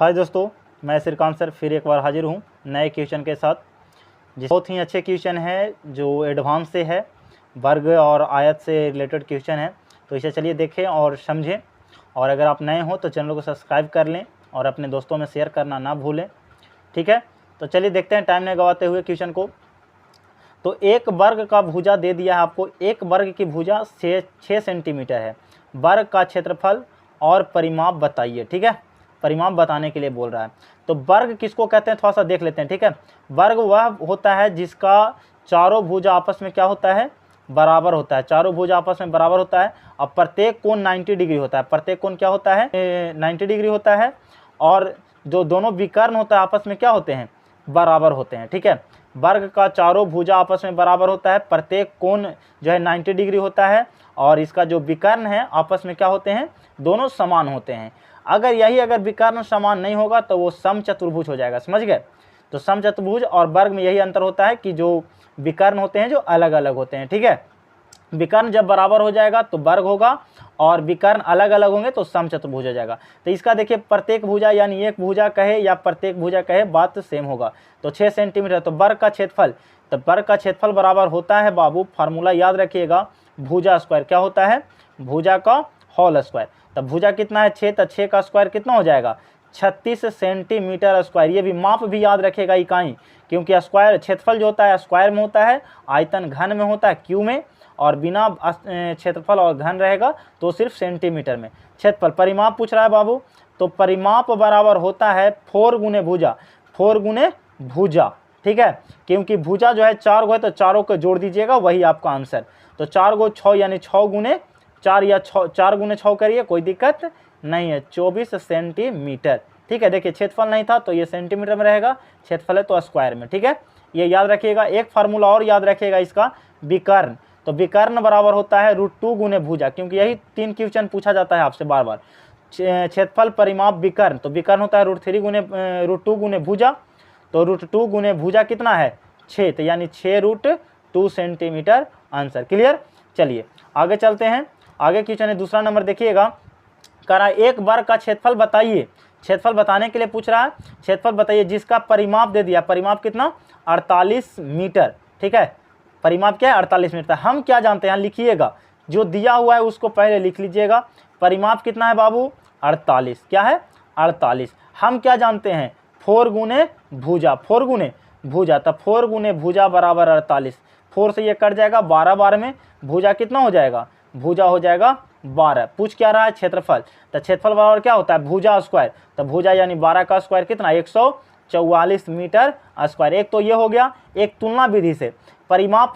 हाय दोस्तों, मैं श्रीकांत सर फिर एक बार हाजिर हूँ नए क्वेश्चन के साथ। बहुत ही अच्छे क्वेश्चन है जो एडवांस से है, वर्ग और आयत से रिलेटेड क्वेश्चन है। तो इसे चलिए देखें और समझें। और अगर आप नए हो तो चैनल को सब्सक्राइब कर लें और अपने दोस्तों में शेयर करना ना भूलें, ठीक है। तो चलिए देखते हैं टाइम नहीं गवाते हुए क्वेश्चन को। तो एक वर्ग का भुजा दे दिया है आपको। एक वर्ग की भुजा 6 सेंटीमीटर है। वर्ग का क्षेत्रफल और परिमाप बताइए, ठीक है। परिमाप बताने के लिए बोल रहा है। तो वर्ग किसको कहते हैं थोड़ा सा देख लेते हैं, ठीक है। वर्ग वह होता है जिसका चारों भुजा आपस में क्या होता है, बराबर होता है। चारों भुजा आपस में बराबर होता है और प्रत्येक कोण 90 डिग्री होता है। प्रत्येक कोण क्या होता है, 90 डिग्री होता है। और जो दोनों विकर्ण होता है आपस में क्या होते हैं, बराबर होते हैं, ठीक है। वर्ग का चारों भुजा आपस में बराबर होता है, प्रत्येक कोण जो है 90 डिग्री होता है और इसका जो विकर्ण है आपस में क्या होते हैं, दोनों समान होते हैं। अगर विकर्ण समान नहीं होगा तो वो समचतुर्भुज हो जाएगा, समझ गए। तो समचतुर्भुज और वर्ग में यही अंतर होता है कि जो विकर्ण होते हैं जो अलग अलग होते हैं, ठीक है। विकर्ण जब बराबर हो जाएगा तो वर्ग होगा और विकर्ण अलग अलग होंगे तो समचतुर्भुज हो जाएगा। तो इसका देखिए प्रत्येक भुजा यानी एक भुजा कहे या प्रत्येक भुजा कहे बात सेम होगा। तो 6 सेंटीमीटर। तो वर्ग का क्षेत्रफल, तो वर्ग का क्षेत्रफल बराबर होता है बाबू, फार्मूला याद रखिएगा, भुजा स्क्वायर क्या होता है, भुजा का होल स्क्वायर। तब भुजा कितना है 6, तो 6 का स्क्वायर कितना हो जाएगा 36 सेंटीमीटर स्क्वायर। ये भी माप भी याद रखेगा इकाई, क्योंकि स्क्वायर क्षेत्रफल जो होता है स्क्वायर में होता है, आयतन घन में होता है क्यू में, और बिना क्षेत्रफल और घन रहेगा तो सिर्फ सेंटीमीटर में। क्षेत्रफल परिमाप पूछ रहा है बाबू, तो परिमाप बराबर होता है 4 गुने भुजा, 4 गुने भुजा, ठीक है। क्योंकि भुजा जो है 4 गो है तो चारों को जोड़ दीजिएगा, वही आपका आंसर। तो 4 गो 6 यानी 6 गुने 4 या 4 गुने 6 करिए, कोई दिक्कत नहीं है, 24 सेंटीमीटर, ठीक है। देखिए क्षेत्रफल नहीं था तो ये सेंटीमीटर में रहेगा, क्षेत्रफल है तो स्क्वायर में, ठीक है। ये याद रखिएगा। एक फार्मूला और याद रखिएगा इसका, विकर्ण। तो विकर्ण बराबर होता है √2 गुने भुजा, क्योंकि यही 3 क्वेश्चन पूछा जाता है आपसे बार बार। क्षेत्रफल परिमाप विकर्ण, तो विकर्ण होता है √2 गुने भुजा। तो √2 गुने भुजा कितना है 6, तो यानी 6√2 सेंटीमीटर आंसर। क्लियर। चलिए आगे चलते हैं। आगे क्वेश्चन है दूसरा नंबर, देखिएगा। कह रहा है एक वर्ग का क्षेत्रफल बताइए। क्षेत्रफल बताने के लिए पूछ रहा है, क्षेत्रफल बताइए जिसका परिमाप दे दिया। परिमाप कितना 48 मीटर, ठीक है। परिमाप क्या है 48 मीटर। हम क्या जानते हैं, लिखिएगा जो दिया हुआ है उसको पहले लिख लीजिएगा। परिमाप कितना है बाबू 48, क्या है 48। हम क्या जानते हैं 4 गुने भुजा, 4 गुने भुजा। तब 4 गुने भुजा बराबर 48। 4 से ये कट जाएगा, 12 12 में भुजा कितना हो जाएगा, भुजा हो जाएगा 12। पूछ क्या रहा है क्षेत्रफल, तो क्षेत्रफल बराबर क्या होता है भुजा स्क्वायर। तो भुजा यानी 12 का स्क्वायर कितना 144 मीटर स्क्वायर। एक तो ये हो गया, एक तुलना विधि से, परिमाप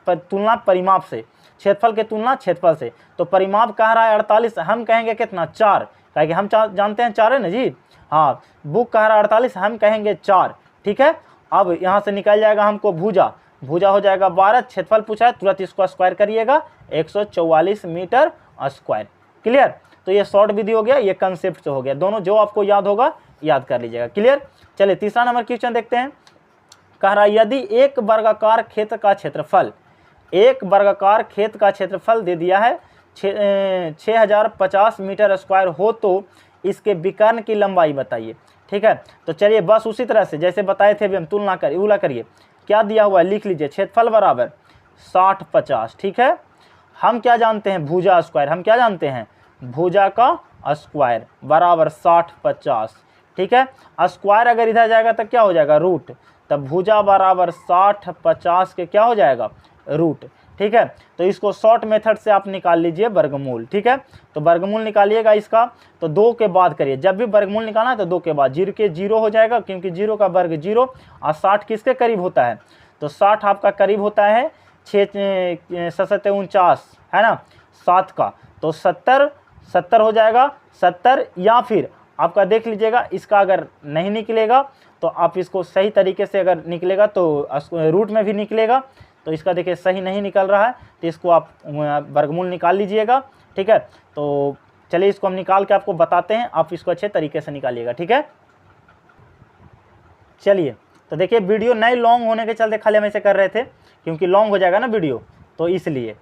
तुलना परिमाप से, क्षेत्रफल के तुलना क्षेत्रफल से। तो परिमाप कह रहा है 48, हम कहेंगे कितना 4, क्योंकि हम जानते हैं 4 है ना जी। हाँ, बुक कह रहा है 48, हम कहेंगे 4, ठीक है। अब यहाँ से निकल जाएगा हमको भुजा, भुजा हो जाएगा 12। क्षेत्रफल पूछा है, तुरंत इसको स्क्वायर करिएगा, 144 मीटर स्क्वायर। क्लियर। तो ये शॉर्ट विधि हो गया, ये कंसेप्ट हो गया। दोनों जो आपको याद होगा याद कर लीजिएगा। क्लियर। चलिए तीसरा नंबर क्वेश्चन देखते हैं। कह रहा है यदि एक वर्गाकार खेत का क्षेत्रफल, एक वर्गाकार खेत का क्षेत्रफल दे दिया है 6050 मीटर स्क्वायर हो तो इसके विकर्ण की लंबाई बताइए, ठीक है। तो चलिए बस उसी तरह से जैसे बताए थे अभी हम तुलना करिए, उला करिए। क्या दिया हुआ है लिख लीजिए, क्षेत्रफल बराबर 60 50, ठीक है। हम क्या जानते हैं भुजा स्क्वायर, हम क्या जानते हैं भुजा का स्क्वायर बराबर 60 50, ठीक है। स्क्वायर अगर इधर जाएगा तो क्या हो जाएगा रूट, तब भुजा बराबर 60 50 के क्या हो जाएगा रूट, ठीक है। तो इसको शॉर्ट मेथड से आप निकाल लीजिए वर्गमूल, ठीक है। तो वर्गमूल निकालिएगा इसका, तो 2 के बाद करिए। जब भी वर्गमूल निकालना है तो 2 के बाद, 0 के 0 हो जाएगा, क्योंकि 0 का वर्ग 0 और 60 किसके करीब होता है, तो 60 आपका करीब होता है 6 7 49 है ना, 7 का। तो 70 हो जाएगा 70, या फिर आपका देख लीजिएगा इसका अगर नहीं निकलेगा तो आप इसको सही तरीके से अगर निकलेगा तो रूट में भी निकलेगा। तो इसका देखिए सही नहीं निकल रहा है तो इसको आप वर्गमूल निकाल लीजिएगा, ठीक है। तो चलिए इसको हम निकाल के आपको बताते हैं, आप इसको अच्छे तरीके से निकालिएगा, ठीक है। चलिए तो देखिए वीडियो नए लॉन्ग होने के चलते खाली हम ऐसे कर रहे थे, क्योंकि लॉन्ग हो जाएगा ना वीडियो, तो इसलिए।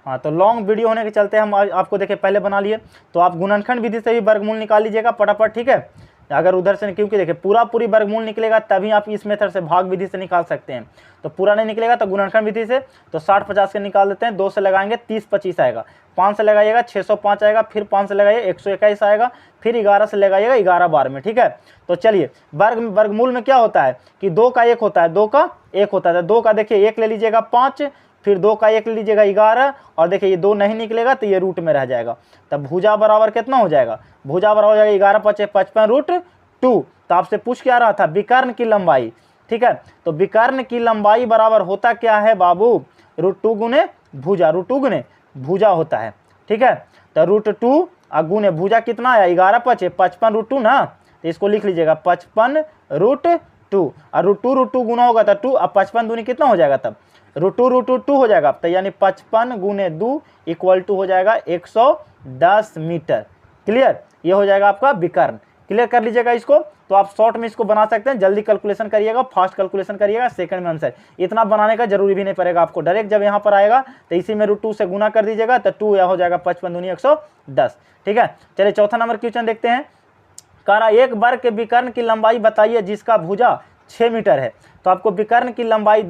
हाँ, तो लॉन्ग वीडियो होने के चलते हम आपको देखे पहले बना लिए। तो आप गुणनखंड विधि से भी वर्गमूल निकाल लीजिएगा फटाफट, ठीक है। अगर उधर से, क्योंकि देखिए पूरी वर्गमूल निकलेगा तभी आप इस मेथड से भाग विधि से निकाल सकते हैं। तो पूरा नहीं निकलेगा तो गुणनखंड विधि से तो 60-50 के निकाल देते हैं। 2 से लगाएंगे 30-25 आएगा, 5 से लगाइएगा 605 आएगा, फिर 5 से लगाइए 121 आएगा, फिर 11 से लगाइएगा 11-12 में, ठीक है। तो चलिए वर्गमूल में क्या होता है कि 2 का 1 होता है, 2 का 1 होता है। 2 का देखिए 1 ले लीजिएगा 5, फिर 2 का 1 ले लीजिएगा 11, और देखिए ये 2 नहीं निकलेगा तो ये रूट में रह जाएगा। तब भुजा बराबर कितना हो जाएगा, भुजा बराबर हो जाएगा 11 × 5 = 55√2। तो आपसे पूछ क्या रहा था, विकर्ण की लंबाई, ठीक है। तो विकर्ण की लंबाई बराबर होता क्या है बाबू, √2 गुने भुजा, √2 गुने भुजा होता है, ठीक है। तो √2 गुने भुजा कितना आया, 11 × 5 = 55√2 ना। तो इसको लिख लीजिएगा 55√2, और √2 गुना होगा तो 2, अब 55 दूनी कितना हो जाएगा, तब √2 हो जाएगा। तो यानी 55 × 2 = हो जाएगा 110 मीटर। क्लियर, ये हो जाएगा आपका विकर्ण। क्लियर कर लीजिएगा इसको। तो आप शॉर्ट में इसको बना सकते हैं, जल्दी कैलकुलेशन करिएगा, फास्ट कैलकुलेशन करिएगा, सेकंड में आंसर। इतना बनाने का जरूरी भी नहीं पड़ेगा आपको, डायरेक्ट जब यहाँ पर आएगा तो इसी में √2 से गुना कर दीजिएगा तो 2 यह हो जाएगा 55 दूनी 110, ठीक है। चलिए चौथा नंबर क्वेश्चन देखते हैं। कह रहा एक वर्ग के विकर्ण की लंबाई बताइए जिसका भुजा 6 मीटर है। तो आपको विकर्ण की लंबाई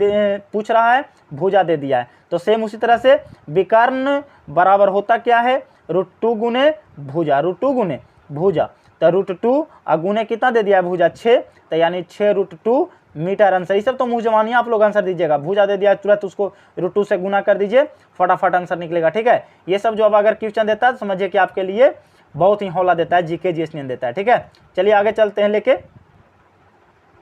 पूछ रहा है, भुजा दे दिया है। तो सेम उसी तरह से विकर्ण बराबर होता क्या है, √2 गुने भुजा, √2 गुने भुजा। तो √2 गुने कितना दे दिया है, भुजा 6, तो यानी 6√2 मीटर आंसर। ये सब तो मुँह जवानी आप लोग आंसर दीजिएगा, भुजा दे दिया तुरंत उसको √2 से गुना कर दीजिए, फटाफट आंसर निकलेगा, ठीक है। ये सब जो अब अगर क्वेश्चन देता है समझिए कि आपके लिए बहुत ही हौला देता है, जीके जीएस देता है, ठीक है। चलिए आगे चलते हैं लेके।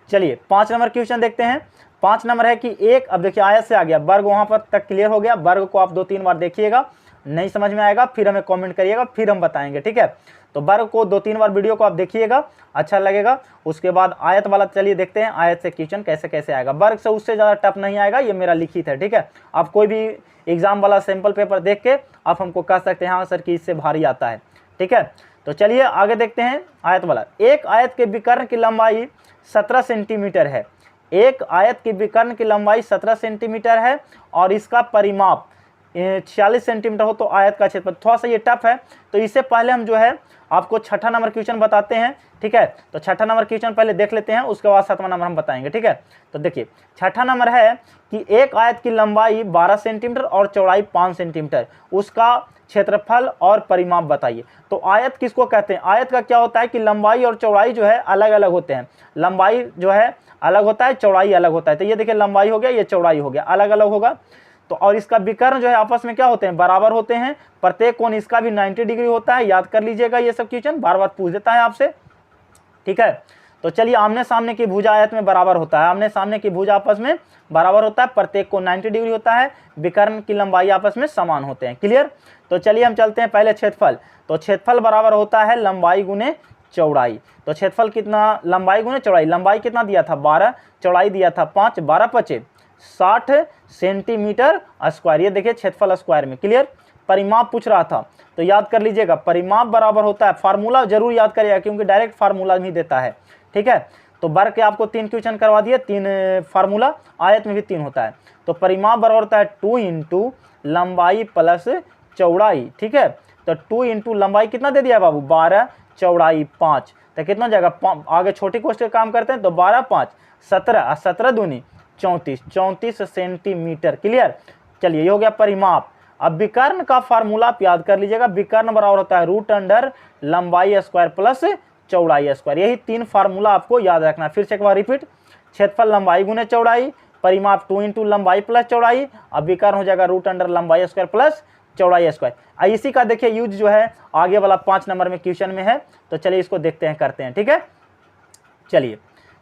चलिए 5 नंबर क्वेश्चन देखते हैं। 5 नंबर है कि एक, अब देखिए आयत से आ गया, वर्ग वहां पर तक क्लियर हो गया। वर्ग को आप 2-3 बार देखिएगा, नहीं समझ में आएगा फिर हमें कमेंट करिएगा, फिर हम बताएंगे, ठीक है। तो वर्ग को 2-3 बार वीडियो को आप देखिएगा, अच्छा लगेगा। उसके बाद आयत वाला चलिए देखते हैं, आयत से क्वेश्चन कैसे कैसे आएगा। वर्ग से उससे ज़्यादा टफ नहीं आएगा, ये मेरा लिखित है, ठीक है। आप कोई भी एग्जाम वाला सैंपल पेपर देख के आप हमको कह सकते हैं हाँ सर कि इससे भारी आता है, ठीक है। तो चलिए आगे देखते हैं आयत वाला। एक आयत के विकर्ण की लंबाई 17 सेंटीमीटर है। एक आयत की विकर्ण की लंबाई 17 सेंटीमीटर है और इसका परिमाप 46 सेंटीमीटर हो तो आयत का क्षेत्रफल। थोड़ा सा ये टफ है, तो इससे पहले हम जो है आपको छठा नंबर क्वेश्चन बताते हैं, ठीक है। तो छठा नंबर क्वेश्चन पहले देख लेते हैं, उसके बाद 7वां नंबर हम बताएंगे, ठीक है। तो देखिए छठा नंबर है कि एक आयत की लंबाई 12 सेंटीमीटर और चौड़ाई 5 सेंटीमीटर, उसका क्षेत्रफल और परिमाप बताइए। तो आयत किसको कहते हैं, आयत का क्या होता है कि लंबाई और चौड़ाई जो है अलग अलग होते हैं। लंबाई जो है अलग होता है, चौड़ाई अलग होता है। तो ये देखिए लंबाई हो गया, ये चौड़ाई हो गया, अलग अलग होगा। तो और इसका विकर्ण जो है आपस में क्या होते हैं, बराबर होते हैं। प्रत्येक कोण इसका भी 90 डिग्री होता है, याद कर लीजिएगा, ये सब क्वेश्चन बार बार पूछ देता है आपसे, ठीक है। तो चलिए आमने सामने की भुजा आयत में बराबर होता है, आमने सामने की भुजा आपस में बराबर होता है, प्रत्येक को 90 डिग्री होता है, विकर्ण की लंबाई आपस में समान होते हैं। क्लियर। तो चलिए हम चलते हैं पहले क्षेत्रफल। तो क्षेत्रफल बराबर होता है लंबाई गुने चौड़ाई। तो क्षेत्रफल कितना, लंबाई गुने चौड़ाई। लंबाई कितना दिया था 12, चौड़ाई दिया था 5, 12 × 5 = 60 सेंटीमीटर स्क्वायर। ये देखिए क्षेत्रफल स्क्वायर में। क्लियर। परिमाप पूछ रहा था तो याद कर लीजिएगा, परिमाप बराबर होता है, फार्मूला जरूर याद करिएगा क्योंकि डायरेक्ट फार्मूला भी देता है, ठीक है। तो वर्ग के आपको 3 क्वेश्चन करवा दिए, 3 फार्मूला, आयत में भी 3 होता है। तो परिमाप बराबर होता है 2 × लंबाई प्लस चौड़ाई, ठीक है। तो 2 × लंबाई कितना दे दिया बाबू 12, चौड़ाई 5, तो कितना हो जाएगा, आगे छोटी कोष्ट काम करते हैं। तो 12 × 5 = 17, और 17 दूनी 34 सेंटीमीटर। क्लियर। चलिए ये हो गया परिमाप। अब विकर्ण का फार्मूला आप याद कर लीजिएगा, विकर्ण बराबर होता है √अंडर लंबाई स्क्वायर प्लस चौड़ाई स्क्वायर। यही 3 फार्मूला आपको याद रखना है। फिर से एक बार रिपीट, क्षेत्रफल लंबाई गुने चौड़ाई, परिमाप 2 × लंबाई प्लस चौड़ाई, अब विकर्ण हो जाएगा √अंडर लंबाई स्क्वायर प्लस चौड़ाई स्क्वायर। इसी का देखिए यूज जो है आगे वाला 5 नंबर में क्वेश्चन में है। तो चलिए इसको देखते हैं, करते हैं, ठीक है। चलिए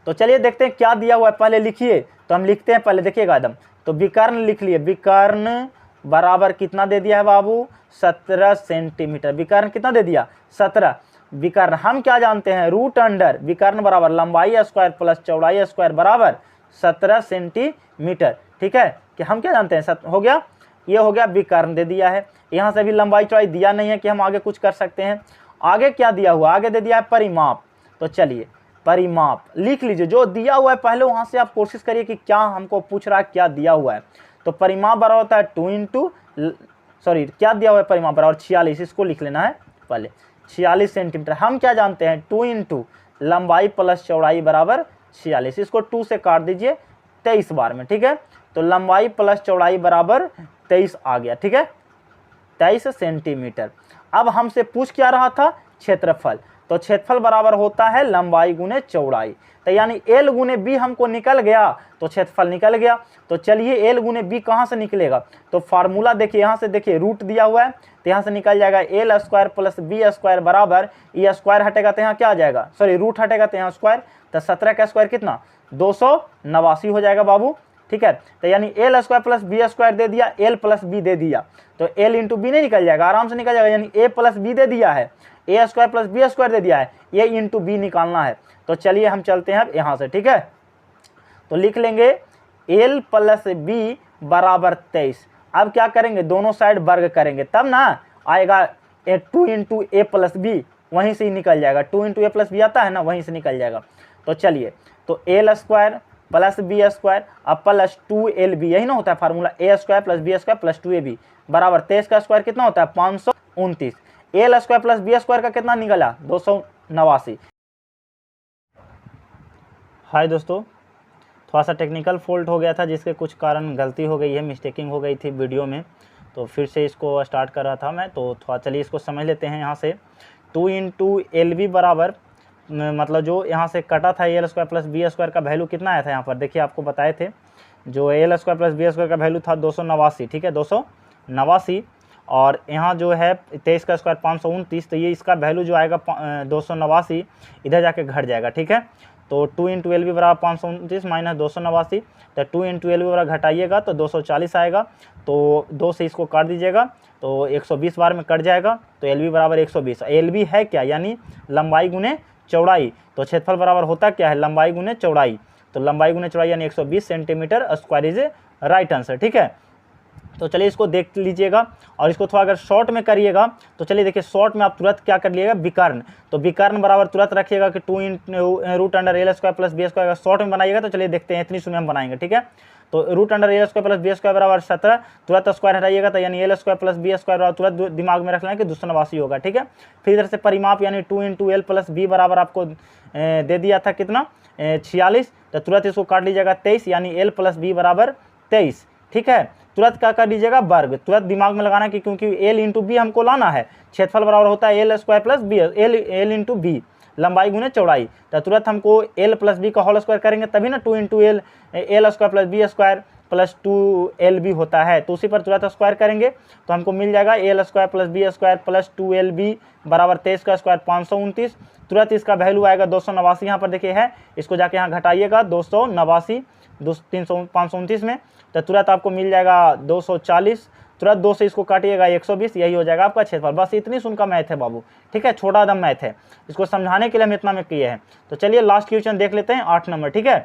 तो चलिए देखते हैं क्या दिया हुआ है, पहले लिखिए। तो हम लिखते हैं पहले, देखिएगा एकदम। तो विकर्ण लिख लिए, विकर्ण बराबर कितना दे दिया है बाबू 17 सेंटीमीटर। विकर्ण कितना दे दिया 17। विकर्ण हम क्या जानते हैं, √अंडर विकर्ण बराबर लंबाई स्क्वायर प्लस चौड़ाई स्क्वायर बराबर 17 सेंटीमीटर, ठीक है। कि हम क्या जानते हैं, हो गया, ये हो गया विकर्ण दे दिया है। यहाँ से भी लंबाई चौड़ाई दिया नहीं है कि हम आगे कुछ कर सकते हैं। आगे क्या दिया हुआ, आगे दे दिया है परिमाप। तो चलिए परिमाप लिख लीजिए, जो दिया हुआ है पहले वहाँ से आप कोशिश करिए कि क्या हमको पूछ रहा है, क्या दिया हुआ है। तो परिमाप बराबर होता है 2 × सॉरी क्या दिया हुआ है परिमाप बराबर 46, इसको लिख लेना है पहले 46 सेंटीमीटर। हम क्या जानते हैं 2 इंटू लंबाई प्लस चौड़ाई बराबर 46, इसको 2 से काट दीजिए 23 बार में, ठीक है। तो लंबाई प्लस चौड़ाई बराबर 23 आ गया, ठीक है, 23 सेंटीमीटर। अब हमसे पूछ क्या रहा था क्षेत्रफल, तो क्षेत्रफल बराबर होता है लंबाई गुने चौड़ाई, तो यानी एल गुने बी हमको निकल गया तो क्षेत्रफल निकल गया। तो चलिए एल गुने बी कहाँ से निकलेगा, तो फार्मूला देखिए, यहाँ से देखिए रूट दिया हुआ है तो यहाँ से निकल जाएगा L square plus B square बराबर, ये स्क्वायर हटेगा तो यहाँ क्या आ जाएगा, सॉरी रूट हटेगा तो यहाँ स्क्वायर, तो 17 का स्क्वायर कितना 289 हो जाएगा बाबू, ठीक है। तो यानी L square plus B square दे दिया, एल प्लस बी दे दिया, तो एल इंटू बी नहीं निकल जाएगा, आराम से निकल जाएगा, यानी ए प्लस बी दे दिया है, ए स्क्वायर प्लस बी स्क्वायर दे दिया है, ए इंटू बी निकालना है। तो चलिए हम चलते हैं अब यहाँ से, ठीक है। तो लिख लेंगे एल प्लस बी बराबर 23। अब क्या करेंगे, दोनों साइड वर्ग करेंगे तब ना आएगा 2 इंटू ए प्लस बी, वहीं से ही निकल जाएगा, 2 इंटू ए प्लस बी आता है ना, वहीं से निकल जाएगा। तो चलिए, तो L square plus B square अब प्लस 2LB, यही ना होता है formula, A square plus B square plus 2AB बराबर 23 का स्क्वायर कितना होता है 529। L square plus B square का कितना निकला 289। हाय दोस्तों, थोड़ा सा टेक्निकल फॉल्ट हो गया था जिसके कुछ कारण गलती हो गई है, मिस्टेकिंग हो गई थी वीडियो में, तो फिर से इसको स्टार्ट कर रहा था मैं, तो थोड़ा चलिए इसको समझ लेते हैं। यहाँ से 2 इंटू LB बराबर, मतलब जो यहाँ से कटा था L square plus B square का वैल्यू कितना आया था, यहाँ पर देखिए आपको बताए थे, जो L square plus B square का वैल्यू था 289, ठीक है 289, और यहाँ जो है 23 का स्क्वायर 529, तो ये इसका वैल्यू जो आएगा 289 इधर जाके घट जाएगा, ठीक है। तो 2 इंटू LB बराबर 529 माइनस 289, तो 2 इंटू LB बराबर घटाइएगा तो 240 आएगा, तो 2 से इसको काट दीजिएगा तो 120 बार में कट जाएगा, तो LB बराबर 120। LB है क्या, यानी लंबाई गुने चौड़ाई, तो क्षेत्रफल बराबर होता क्या है लंबाई गुने चौड़ाई, तो लंबाई गुने चौड़ाई यानी 120 centimetre square is right answer, ठीक है। तो चलिए इसको देख लीजिएगा, और इसको थोड़ा अगर शॉर्ट में करिएगा तो चलिए देखिए शॉर्ट में आप तुरंत क्या कर लीजिएगा विकर्ण, तो विकर्ण बराबर तुरंत रखिएगा कि 2 root under L square plus B square, short में बनाइएगा तो चलिए देखते हैं, इतनी सुन हम बनाएंगे, ठीक है। तो root under L square plus B square बराबर 17, तुरंत स्क्वायर हटाइएगा तो यानी L square plus B square बराबर तुरंत दिमाग में रख लेना कि 289 होगा, ठीक है। फिर इधर से परिमाप यानी 2 इंटू एल प्लस बी बराबर आपको दे दिया था कितना 46, तो तुरंत इसको काट लीजिएगा 23, यानी एल प्लस बी बराबर 23, ठीक है। तुरंत क्या कर लीजिएगा वर्ग, तुरंत दिमाग में लगाना कि क्योंकि एल इंटू बी हमको लाना है, क्षेत्रफल बराबर होता है L square plus B, L into B लंबाई गुने चौड़ाई, तो तुरंत हमको एल प्लस बी का होल स्क्वायर करेंगे तभी ना 2 into L square plus B square plus 2LB होता है, तो उसी पर तुरंत स्क्वायर करेंगे तो हमको मिल जाएगा L square plus B square plus 2LB बराबर 23 का स्क्वायर 529, तुरंत इसका वैल्यू आएगा 289, यहाँ पर देखिए है, इसको जाके यहाँ घटाइएगा 289 529 में, तो तुरंत आपको मिल जाएगा 240, तुरंत 2 से इसको काटिएगा 120, यही हो जाएगा आपका क्षेत्रफल। बस इतनी सुन का मैथ है बाबू, ठीक है, छोटा दम मैथ है, इसको समझाने के लिए हम इतना में किए हैं। तो चलिए लास्ट क्वेश्चन देख लेते हैं 8 नंबर, ठीक है।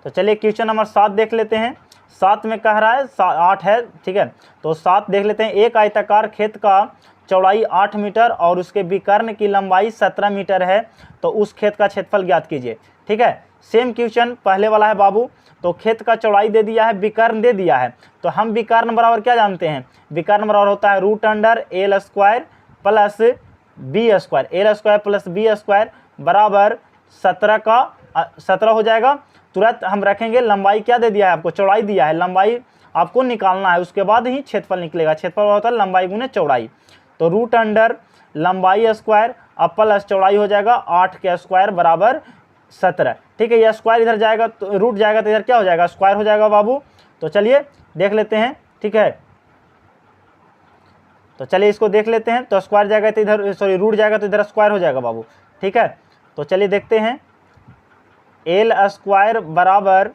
तो चलिए क्वेश्चन नंबर 7 देख लेते हैं। 7 में कह रहा है 8 है, ठीक है, तो 7 देख लेते हैं। एक आयताकार खेत का चौड़ाई 8 मीटर और उसके विकर्ण की लंबाई 17 मीटर है, तो उस खेत का क्षेत्रफल ज्ञात कीजिए, ठीक है। सेम क्वेश्चन पहले वाला है बाबू, तो खेत का चौड़ाई दे दिया है, विकर्ण दे दिया है, तो हम विकर्ण बराबर क्या जानते हैं, विकर्ण बराबर होता है root under L square plus B square, L square plus B square बराबर 17 का 17 हो जाएगा। तुरंत हम रखेंगे लंबाई क्या दे दिया है आपको, चौड़ाई दिया है, लंबाई आपको निकालना है, उसके बाद ही क्षेत्रफल निकलेगा, क्षेत्रफल होता है लंबाई गुने चौड़ाई, तो रूट अंडर लंबाई स्क्वायर अब प्लस चौड़ाई हो जाएगा 8 के स्क्वायर बराबर 17, ठीक है। यह स्क्वायर इधर जाएगा तो रूट जाएगा तो इधर क्या हो जाएगा स्क्वायर हो जाएगा बाबू। तो चलिए देख लेते हैं, ठीक है, तो चलिए इसको देख लेते हैं, तो स्क्वायर जाएगा तो इधर सॉरी रूट जाएगा तो इधर स्क्वायर हो जाएगा बाबू, ठीक है। तो चलिए देखते हैं, एल स्क्वायर बराबर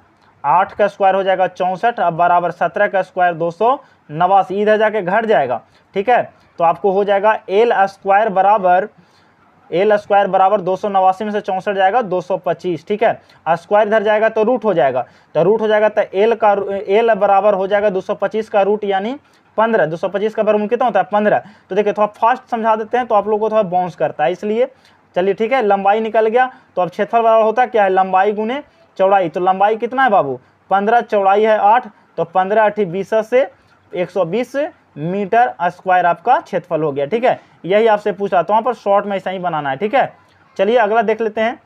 8 का स्क्वायर हो जाएगा 64, अब बराबर 17 का स्क्वायर 289, इधर जाके घट जाएगा, ठीक है। तो आपको हो जाएगा एल स्क्वायर बराबर 289 में से 64 जाएगा 225, ठीक है। स्क्वायर इधर जाएगा तो रूट हो जाएगा, तो एल बराबर हो जाएगा 225 का रूट यानी 15, 225 का वर्गमूल कितना होता है 15। तो देखिए थोड़ा फास्ट समझा देते हैं तो आप लोगों को थोड़ा बाउंस करता है, इसलिए चलिए ठीक है। लंबाई निकल गया, तो अब क्षेत्रफल बराबर होता है क्या है लंबाई गुने चौड़ाई, तो लंबाई कितना है बाबू 15, चौड़ाई है 8, तो 15 8 20 से 120 मीटर स्क्वायर आपका क्षेत्रफल हो गया। ठीक है, यही आपसे पूछ रहा, तो वहाँ पर शॉर्ट में ऐसा ही बनाना है। ठीक है, चलिए अगला देख लेते हैं।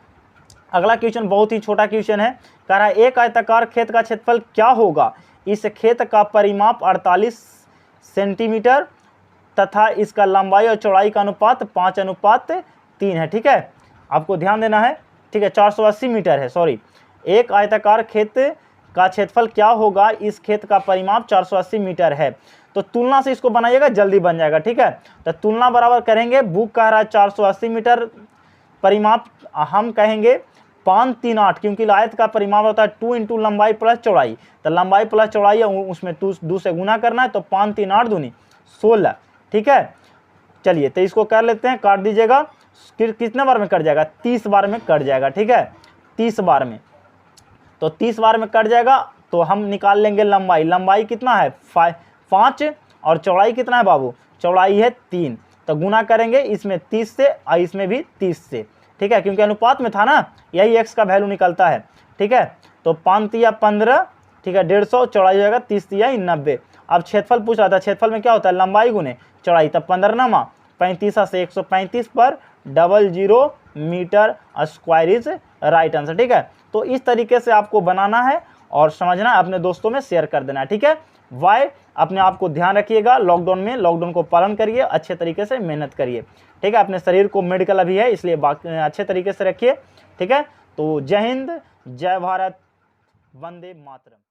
अगला क्वेश्चन बहुत ही छोटा क्वेश्चन है, कह रहा है एक आयताकार खेत का क्षेत्रफल क्या होगा, इस खेत का परिमाप 48 सेंटीमीटर तथा इसका लंबाई और चौड़ाई का अनुपात 5:3 है। ठीक है, आपको ध्यान देना है। ठीक है, 480 मीटर है, सॉरी। एक आयताकार खेत का क्षेत्रफल क्या होगा, इस खेत का परिमाप 480 मीटर है। तो तुलना से इसको बनाइएगा, जल्दी बन जाएगा। ठीक है, तो तुलना बराबर करेंगे, बुक कह रहा है 480 मीटर परिमाप, हम कहेंगे 538, क्योंकि आयत का परिमाप होता है 2 इंटू लंबाई प्लस चौड़ाई, तो लंबाई प्लस चौड़ाई है उसमें 2 से गुना करना है, तो 5 3 8 दूनी 16। ठीक है, चलिए तो इसको कर लेते हैं, काट दीजिएगा। कितने बार में कट जाएगा, 30 बार में कट जाएगा। ठीक है, 30 बार में, तो 30 बार में कट जाएगा। तो हम निकाल लेंगे लंबाई, लंबाई कितना है 5 और चौड़ाई कितना है बाबू, चौड़ाई है 3, तो गुना करेंगे इसमें 30 से और इसमें भी 30 से। ठीक है, क्योंकि अनुपात में था ना, यही x का वैल्यू निकलता है। ठीक है, तो 5 तिया 15, ठीक है 150, चौड़ाई हो जाएगा 30 तिया 90। अब क्षेत्रफल पूछ रहा था, क्षेत्रफल में क्या होता है, लंबाई गुने चौड़ाई, तब 15 35 से 135 पर 00 meter square is right answer. ठीक है, तो इस तरीके से आपको बनाना है और समझना है, अपने दोस्तों में शेयर कर देना है। ठीक है, वाई अपने आप को ध्यान रखिएगा, लॉकडाउन को पालन करिए, अच्छे तरीके से मेहनत करिए। ठीक है, अपने शरीर को मेडिकल अभी है, इसलिए अच्छे तरीके से रखिए। ठीक है, तो जय हिंद, जय भारत, वंदे मातरम।